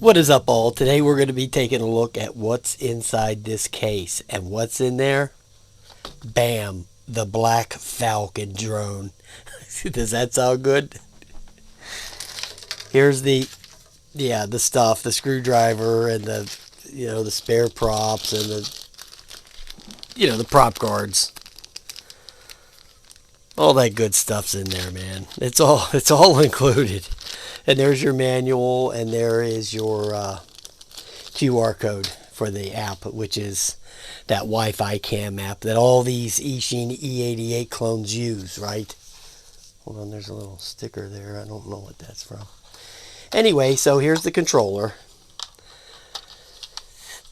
What is up, all? Today we're going to be taking a look at what's inside this case. And what's in there? Bam! The Black Falcon drone. Does that sound good? Here's the stuff, the screwdriver and the spare props and the prop guards. All that good stuff's in there, man. It's all included. And there's your manual, and there is your QR code for the app, which is that Wi-Fi cam app that all these Eachine E88 clones use, right? Hold on, there's a little sticker there. I don't know what that's from. Anyway, so here's the controller.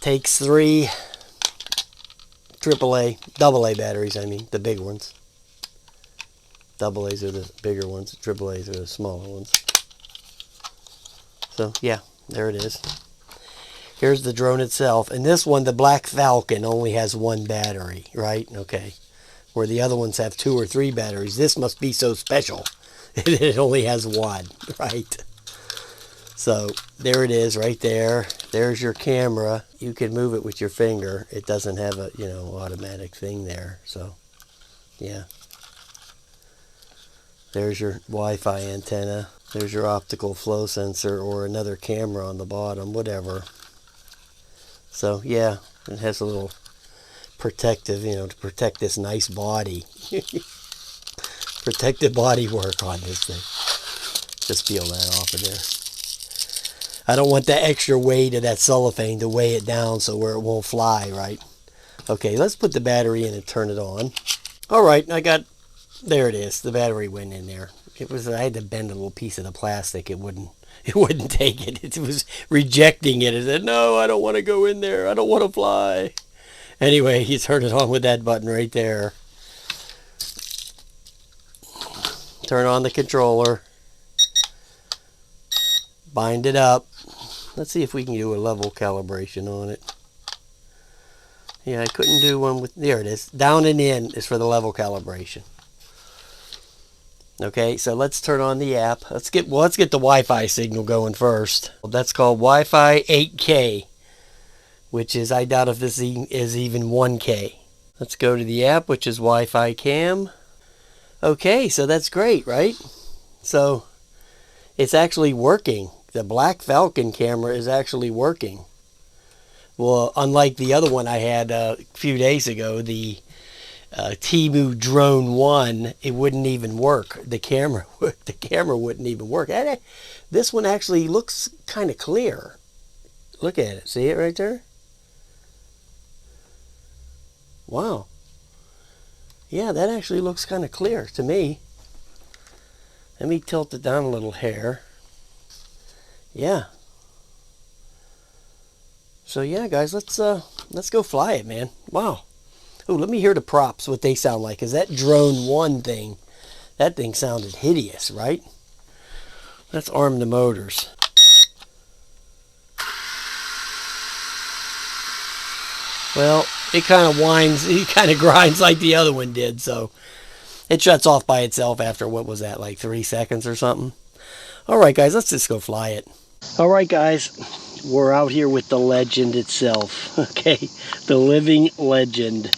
Takes 3 AA, AA batteries, I mean, the big ones. AA's are the bigger ones, AA's are the smaller ones. So, yeah, there it is. Here's the drone itself. And this one, the Black Falcon, only has 1 battery, right? Okay. Where the other ones have 2 or 3 batteries. This must be so special. It only has 1, right? So, there it is right there. There's your camera. You can move it with your finger. It doesn't have a, automatic thing there. So, yeah. There's your Wi-Fi antenna. There's your optical flow sensor or another camera on the bottom, whatever. So, yeah, it has a little protective, to protect this nice body. Protective body work on this thing. Just peel that off of there. I don't want that extra weight of that cellophane to weigh it down so where it won't fly, right? Okay, let's put the battery in and turn it on. All right, there it is. The battery went in there. I had to bend a little piece of the plastic. It wouldn't take it. It was rejecting it. It said, no, I don't want to go in there. I don't want to fly. Anyway, you turn it on with that button right there. Turn on the controller. Bind it up. Let's see if we can do a level calibration on it. Yeah, I couldn't do one with... There it is. Down and in is for the level calibration. Okay, so let's turn on the app. Let's get the Wi-Fi signal going first. That's called Wi-Fi 8K, which is, I doubt if this is even 1K. Let's go to the app, which is Wi-Fi Cam. Okay, so that's great, right? So it's actually working. The Black Falcon camera is actually working. Well, unlike the other one I had a few days ago, the Temu Drone 1, it wouldn't even work. The camera wouldn't even work. This one actually looks kind of clear. Look at it. See it right there? Wow. Yeah, that actually looks kind of clear to me. Let me tilt it down a little hair. Yeah. So yeah, guys, let's go fly it, man. Wow. Oh, let me hear the props, what they sound like. Because that Drone 1 thing, that thing sounded hideous, right? Let's arm the motors. Well, it kind of whines, it kind of grinds like the other one did, so it shuts off by itself after, what was that, like 3 seconds or something? All right, guys, let's just go fly it. All right, guys, we're out here with the legend itself, okay? The living legend.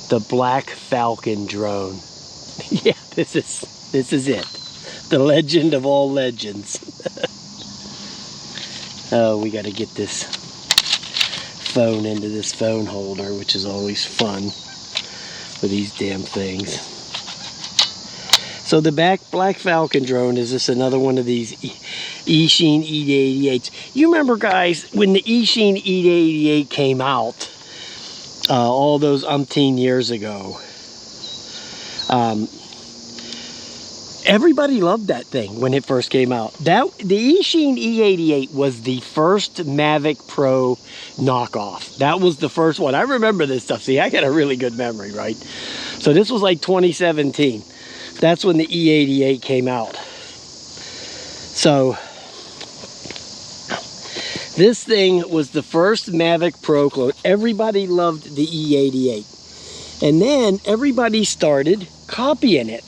The Black Falcon drone. Yeah, this is it. The legend of all legends. Oh, we got to get this phone into this phone holder, which is always fun with these damn things. So the Black Falcon drone is just another one of these Eachine E88s. You remember, guys, when the Eachine E88 came out, all those umpteen years ago, everybody loved that thing when it first came out. The Eachine E88 was the first Mavic Pro knockoff. That was the first one. I remember this stuff. See, I got a really good memory, right? So this was like 2017. That's when the E88 came out. So this thing was the first Mavic Pro clone. Everybody loved the E88. And then everybody started copying it.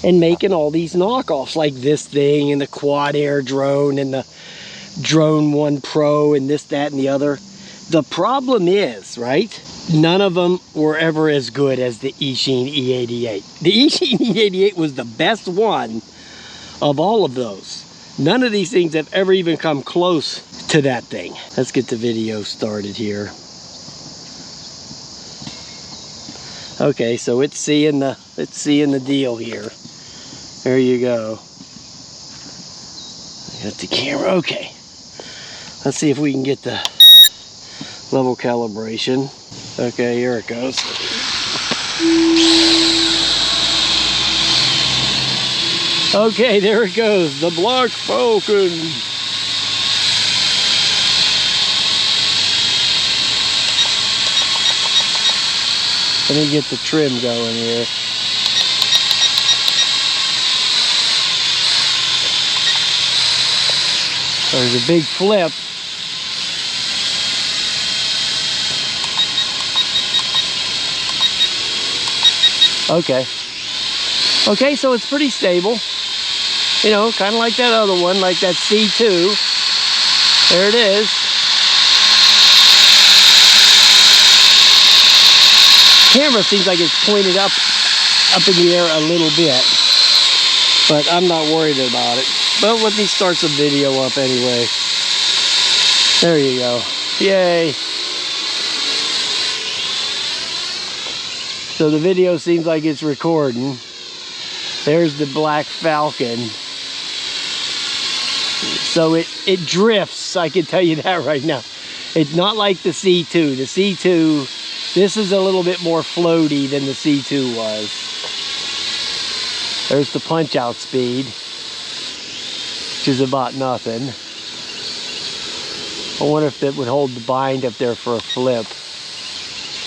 and making all these knockoffs like this thing and the Quad Air drone and the Drone 1 Pro and this, that, and the other. The problem is, right, none of them were ever as good as the Eachine E88. The Eachine E88 was the best one of all of those. None of these things have ever even come close to that thing. Let's get the video started here. Okay, so it's seeing the deal here. There you go. Got the camera. Okay. Let's see if we can get the level calibration. Okay, here it goes. Okay, there it goes. The Black Falcon. Let me get the trim going here. There's a big flip. Okay. Okay, so it's pretty stable. You know, kind of like that other one, like that C2. There it is. Camera seems like it's pointed up in the air a little bit, but I'm not worried about it. But let me start some video up anyway. There you go. Yay. So the video seems like it's recording. There's the Black Falcon. So it drifts, I can tell you that right now. It's not like the C2. The C2, this is a little bit more floaty than the C2 was. There's the punch out speed, which is about nothing. I wonder if that would hold the bind up there for a flip.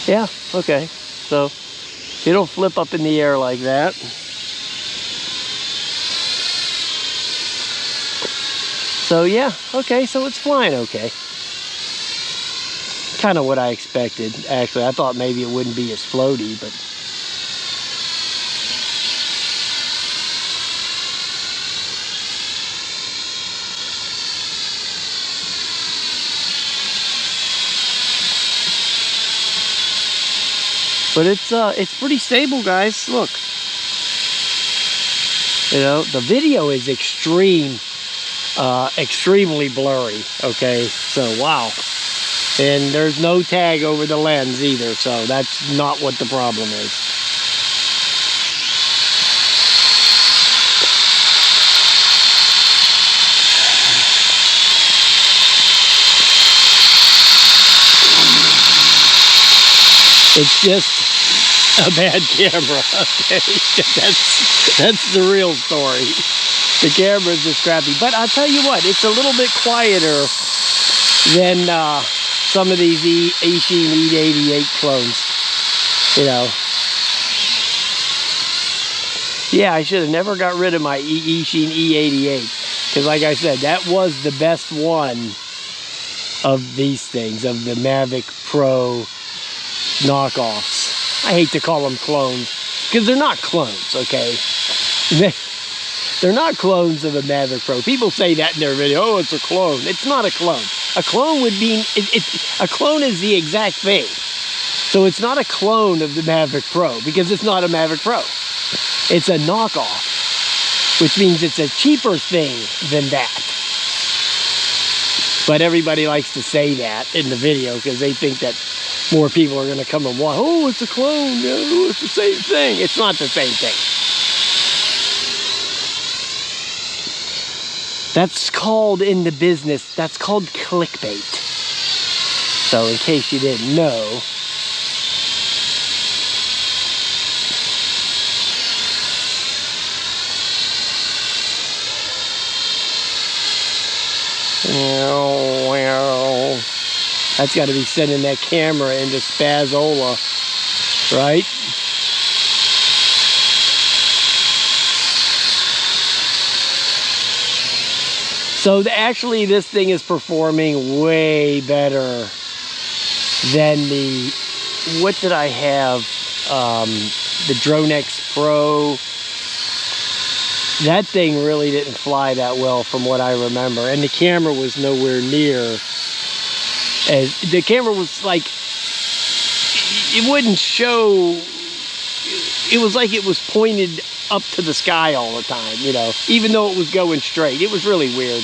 Yeah, okay. So it'll flip up in the air like that. So yeah, okay, so it's flying okay. Kind of what I expected, actually. I thought maybe it wouldn't be as floaty, but it's pretty stable, guys. Look, you know, the video is extremely blurry. Okay, so wow. And there's no tag over the lens either, so that's not what the problem is. It's just a bad camera, okay? That's the real story. The camera's just crappy. But I'll tell you what, it's a little bit quieter than some of these Eachine E88 clones, you know. Yeah, I should have never got rid of my Eachine E88, because like I said, that was the best one of these things, of the Mavic Pro knockoffs. I hate to call them clones, because they're not clones, okay? They're not clones of a Mavic Pro. People say that in their video, oh, it's a clone. It's not a clone. A clone would mean, a clone is the exact thing. So it's not a clone of the Mavic Pro, because it's not a Mavic Pro. It's a knockoff, which means it's a cheaper thing than that. But everybody likes to say that in the video, because they think that more people are going to come and watch, oh, it's a clone, oh, it's the same thing. It's not the same thing. That's called, in the business, that's called clickbait. So in case you didn't know, that's got to be sending that camera into Spazzola, right? So actually this thing is performing way better than the, what did I have? The Drone X Pro That thing really didn't fly that well from what I remember. And the camera was nowhere near. The camera was like, it wouldn't show, it was like it was pointed up to the sky all the time, you know, even though it was going straight. It was really weird.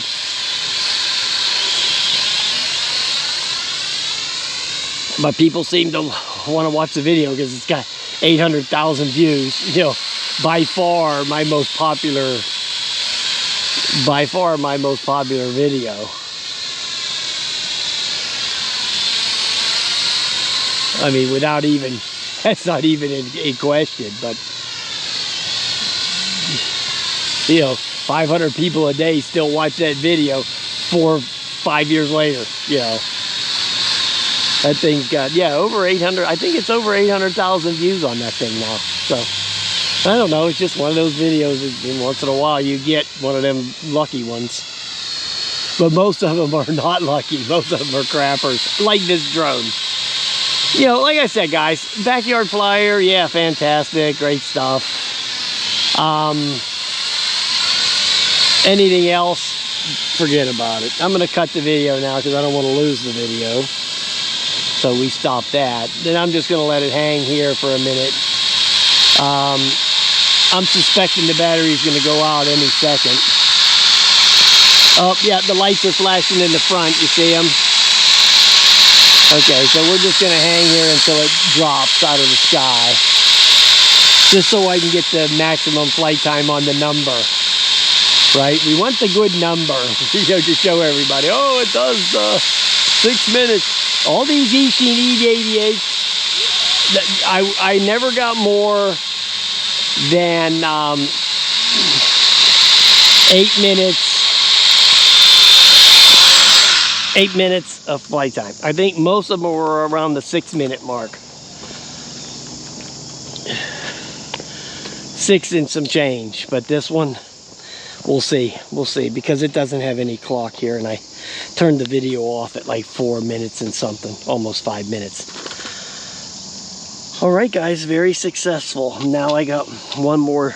But people seem to want to watch the video because it's got 800,000 views. You know, by far my most popular video. I mean, without even, that's not even a question, but, you know, 500 people a day still watch that video 4 or 5 years later, you know. That thing's got, yeah, over 800, I think it's over 800,000 views on that thing now. So, I don't know, it's just one of those videos that once in a while you get one of them lucky ones. But most of them are not lucky. Most of them are crappers, like this drone. You know, like I said, guys, backyard flyer, yeah, fantastic, great stuff. Anything else, forget about it. I'm going to cut the video now because I don't want to lose the video. So we stop that. Then I'm just going to let it hang here for a minute. I'm suspecting the battery's going to go out any second. Oh, yeah, the lights are flashing in the front. You see them? Okay, so we're just going to hang here until it drops out of the sky. Just so I can get the maximum flight time on the number. Right? We want the good number, you know, to show everybody. Oh, it does 6 minutes. All these Eachine E88s, I never got more than 8 minutes. 8 minutes of flight time. I think most of them were around the 6 minute mark. 6 and some change, but this one, we'll see, because it doesn't have any clock here, and I turned the video off at like 4 minutes and something, almost 5 minutes. All right, guys, very successful. Now I got one more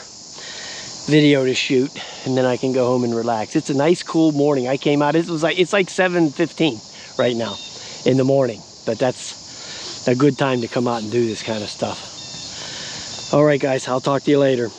video to shoot, and then I can go home and relax. It's a nice, cool morning. I came out, it's like 7:15 right now in the morning, but that's a good time to come out and do this kind of stuff. All right, guys, I'll talk to you later.